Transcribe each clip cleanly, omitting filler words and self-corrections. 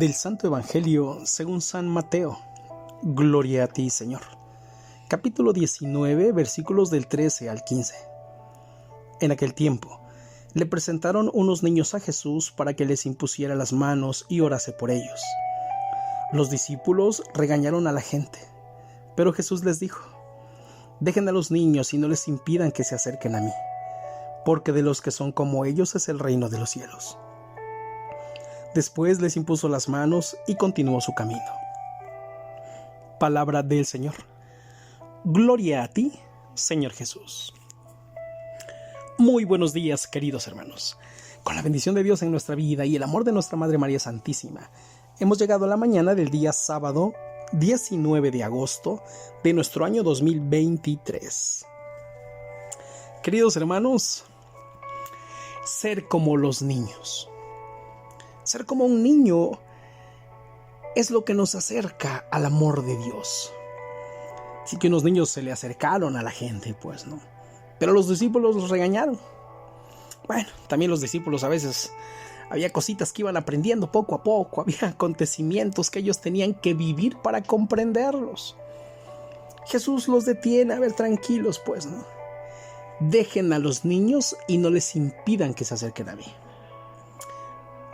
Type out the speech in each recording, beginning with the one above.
Del Santo Evangelio según San Mateo. Gloria a ti, Señor. Capítulo 19, versículos del 13 al 15. En aquel tiempo, le presentaron unos niños a Jesús para que les impusiera las manos y orase por ellos. Los discípulos regañaron a la gente, pero Jesús les dijo: dejen a los niños y no les impidan que se acerquen a mí, porque de los que son como ellos es el reino de los cielos. Después les impuso las manos y continuó su camino. Palabra del Señor. Gloria a ti, Señor Jesús. Muy buenos días, queridos hermanos. Con la bendición de Dios en nuestra vida y el amor de nuestra Madre María Santísima, hemos llegado a la mañana del día sábado 19 de agosto de nuestro año 2023. Queridos hermanos, ser como los niños. Ser como un niño es lo que nos acerca al amor de Dios. Sí que unos niños se le acercaron a la gente, pues, ¿no? Pero los discípulos los regañaron. Bueno, también los discípulos a veces había cositas que iban aprendiendo poco a poco, había acontecimientos que ellos tenían que vivir para comprenderlos. Jesús los detiene: a ver, tranquilos, pues, ¿no? Dejen a los niños y no les impidan que se acerquen a mí,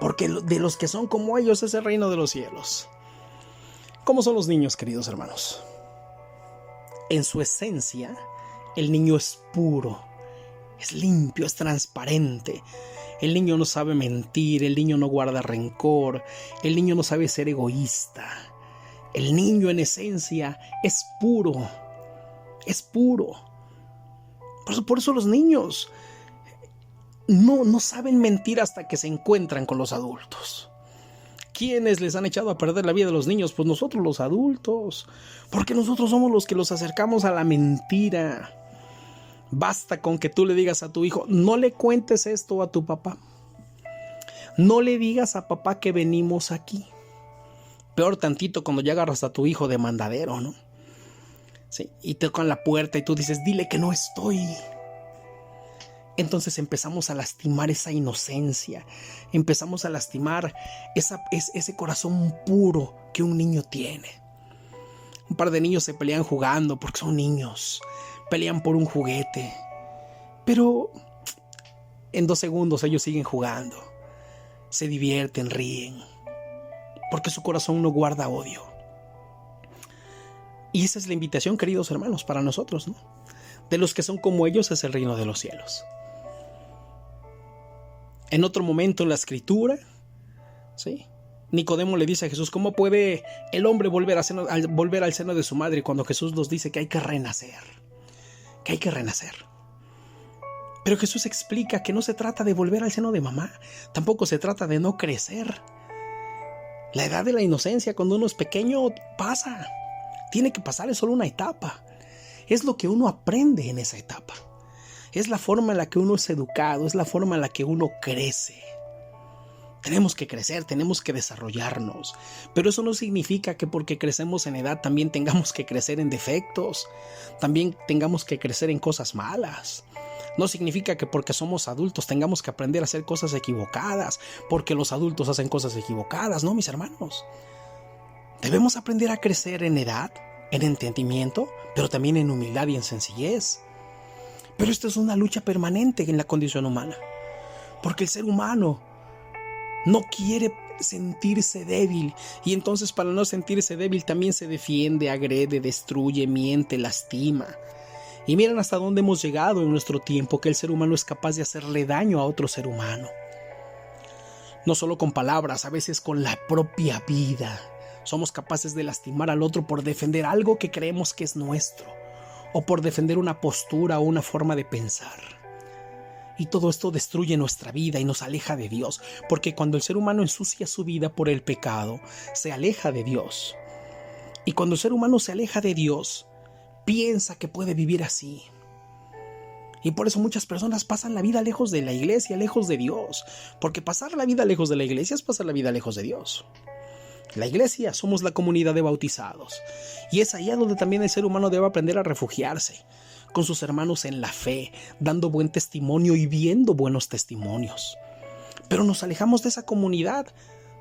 porque de los que son como ellos es el reino de los cielos. ¿Cómo son los niños, queridos hermanos? En su esencia, el niño es puro, es limpio, es transparente. El niño no sabe mentir, el niño no guarda rencor, el niño no sabe ser egoísta. El niño en esencia es puro, es puro. Por eso los niños no saben mentir hasta que se encuentran con los adultos. ¿Quiénes les han echado a perder la vida a los niños? Pues nosotros, los adultos, porque nosotros somos los que los acercamos a la mentira. Basta con que tú le digas a tu hijo: no le cuentes esto a tu papá, no le digas a papá que venimos aquí. Peor tantito cuando ya agarras a tu hijo de mandadero, ¿no? Sí, y te tocan la puerta y tú dices: dile que no estoy. Entonces empezamos a lastimar esa inocencia, empezamos a lastimar ese corazón puro que un niño tiene. Un par de niños se pelean jugando porque son niños, pelean por un juguete, pero en 2 segundos ellos siguen jugando, se divierten, ríen, porque su corazón no guarda odio. Y esa es la invitación, queridos hermanos, para nosotros, ¿no? De los que son como ellos es el reino de los cielos. En otro momento en la Escritura, ¿sí?, Nicodemo le dice a Jesús: ¿cómo puede el hombre volver al seno de su madre? Cuando Jesús nos dice que hay que renacer, que hay que renacer. Pero Jesús explica que no se trata de volver al seno de mamá, tampoco se trata de no crecer. La edad de la inocencia, cuando uno es pequeño, pasa, tiene que pasar, es solo una etapa. Es lo que uno aprende en esa etapa. Es la forma en la que uno es educado, es la forma en la que uno crece. Tenemos que crecer, tenemos que desarrollarnos, pero eso no significa que porque crecemos en edad también tengamos que crecer en defectos, también tengamos que crecer en cosas malas. No significa que porque somos adultos tengamos que aprender a hacer cosas equivocadas, porque los adultos hacen cosas equivocadas. No, mis hermanos. Debemos aprender a crecer en edad, en entendimiento, pero también en humildad y en sencillez. Pero esto es una lucha permanente en la condición humana, porque el ser humano no quiere sentirse débil, y entonces para no sentirse débil también se defiende, agrede, destruye, miente, lastima. Y miren hasta dónde hemos llegado en nuestro tiempo, que el ser humano es capaz de hacerle daño a otro ser humano. No solo con palabras, a veces con la propia vida. Somos capaces de lastimar al otro por defender algo que creemos que es nuestro, o por defender una postura o una forma de pensar. Y todo esto destruye nuestra vida y nos aleja de Dios, porque cuando el ser humano ensucia su vida por el pecado, se aleja de Dios. Y cuando el ser humano se aleja de Dios, piensa que puede vivir así. Y por eso muchas personas pasan la vida lejos de la iglesia, lejos de Dios, porque pasar la vida lejos de la iglesia es pasar la vida lejos de Dios. La iglesia somos la comunidad de bautizados, y es allá donde también el ser humano debe aprender a refugiarse, con sus hermanos en la fe, dando buen testimonio y viendo buenos testimonios. Pero nos alejamos de esa comunidad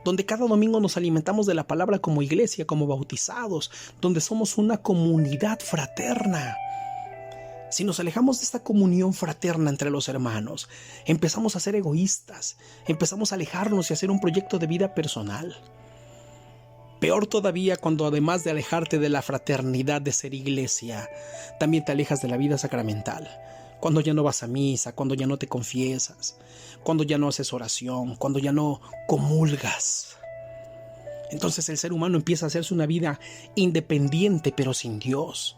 donde cada domingo nos alimentamos de la palabra como iglesia, como bautizados, donde somos una comunidad fraterna. Si nos alejamos de esta comunión fraterna entre los hermanos, empezamos a ser egoístas, empezamos a alejarnos y a hacer un proyecto de vida personal. Peor todavía cuando además de alejarte de la fraternidad de ser iglesia, también te alejas de la vida sacramental. Cuando ya no vas a misa, cuando ya no te confiesas, cuando ya no haces oración, cuando ya no comulgas. Entonces el ser humano empieza a hacerse una vida independiente pero sin Dios.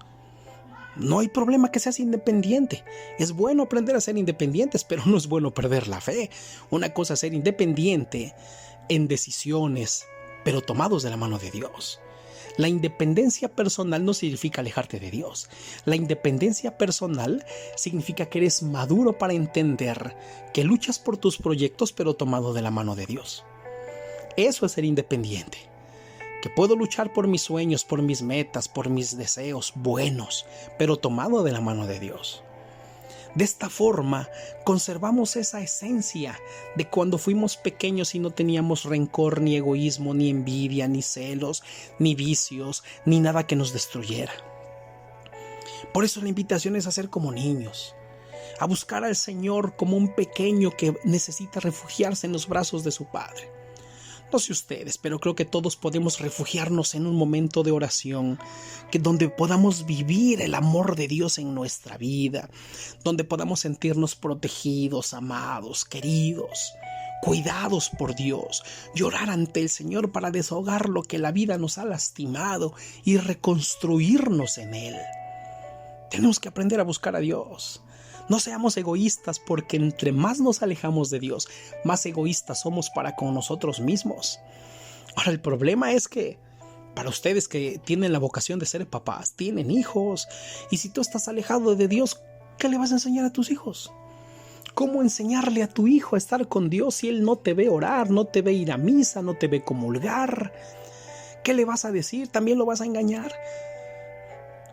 No hay problema que seas independiente. Es bueno aprender a ser independientes, pero no es bueno perder la fe. Una cosa es ser independiente en decisiones, pero tomados de la mano de Dios. La independencia personal no significa alejarte de Dios. La independencia personal significa que eres maduro para entender que luchas por tus proyectos, pero tomado de la mano de Dios. Eso es ser independiente. Que puedo luchar por mis sueños, por mis metas, por mis deseos buenos, pero tomado de la mano de Dios. De esta forma, conservamos esa esencia de cuando fuimos pequeños y no teníamos rencor, ni egoísmo, ni envidia, ni celos, ni vicios, ni nada que nos destruyera. Por eso la invitación es a ser como niños, a buscar al Señor como un pequeño que necesita refugiarse en los brazos de su Padre. No sé ustedes, pero creo que todos podemos refugiarnos en un momento de oración, donde podamos vivir el amor de Dios en nuestra vida, donde podamos sentirnos protegidos, amados, queridos, cuidados por Dios, llorar ante el Señor para desahogar lo que la vida nos ha lastimado y reconstruirnos en Él. Tenemos que aprender a buscar a Dios. No seamos egoístas, porque entre más nos alejamos de Dios, más egoístas somos para con nosotros mismos. Ahora, el problema es que para ustedes que tienen la vocación de ser papás, tienen hijos, y si tú estás alejado de Dios, ¿qué le vas a enseñar a tus hijos? ¿Cómo enseñarle a tu hijo a estar con Dios si él no te ve orar, no te ve ir a misa, no te ve comulgar? ¿Qué le vas a decir? También lo vas a engañar.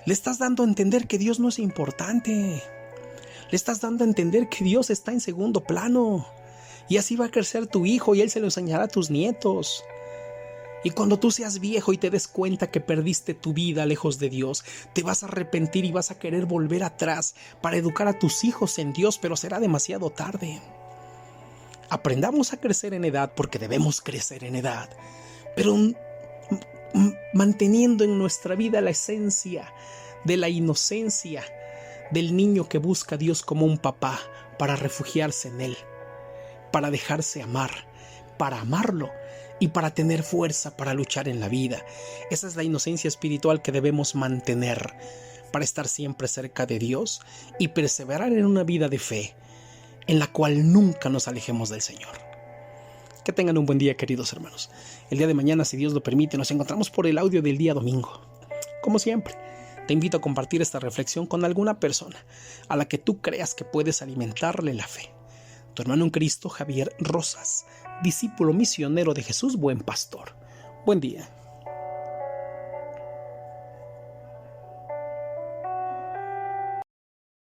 Le estás dando a entender que Dios no es importante. Le estás dando a entender que Dios está en segundo plano. Y así va a crecer tu hijo y él se lo enseñará a tus nietos. Y cuando tú seas viejo y te des cuenta que perdiste tu vida lejos de Dios, te vas a arrepentir y vas a querer volver atrás para educar a tus hijos en Dios, pero será demasiado tarde. Aprendamos a crecer en edad, porque debemos crecer en edad, pero manteniendo en nuestra vida la esencia de la inocencia del niño que busca a Dios como un papá para refugiarse en Él, para dejarse amar, para amarlo y para tener fuerza para luchar en la vida. Esa es la inocencia espiritual que debemos mantener para estar siempre cerca de Dios y perseverar en una vida de fe en la cual nunca nos alejemos del Señor. Que tengan un buen día, queridos hermanos. El día de mañana, si Dios lo permite, nos encontramos por el audio del día domingo. Como siempre, te invito a compartir esta reflexión con alguna persona a la que tú creas que puedes alimentarle la fe. Tu hermano en Cristo, Javier Rosas, discípulo misionero de Jesús, buen pastor. Buen día.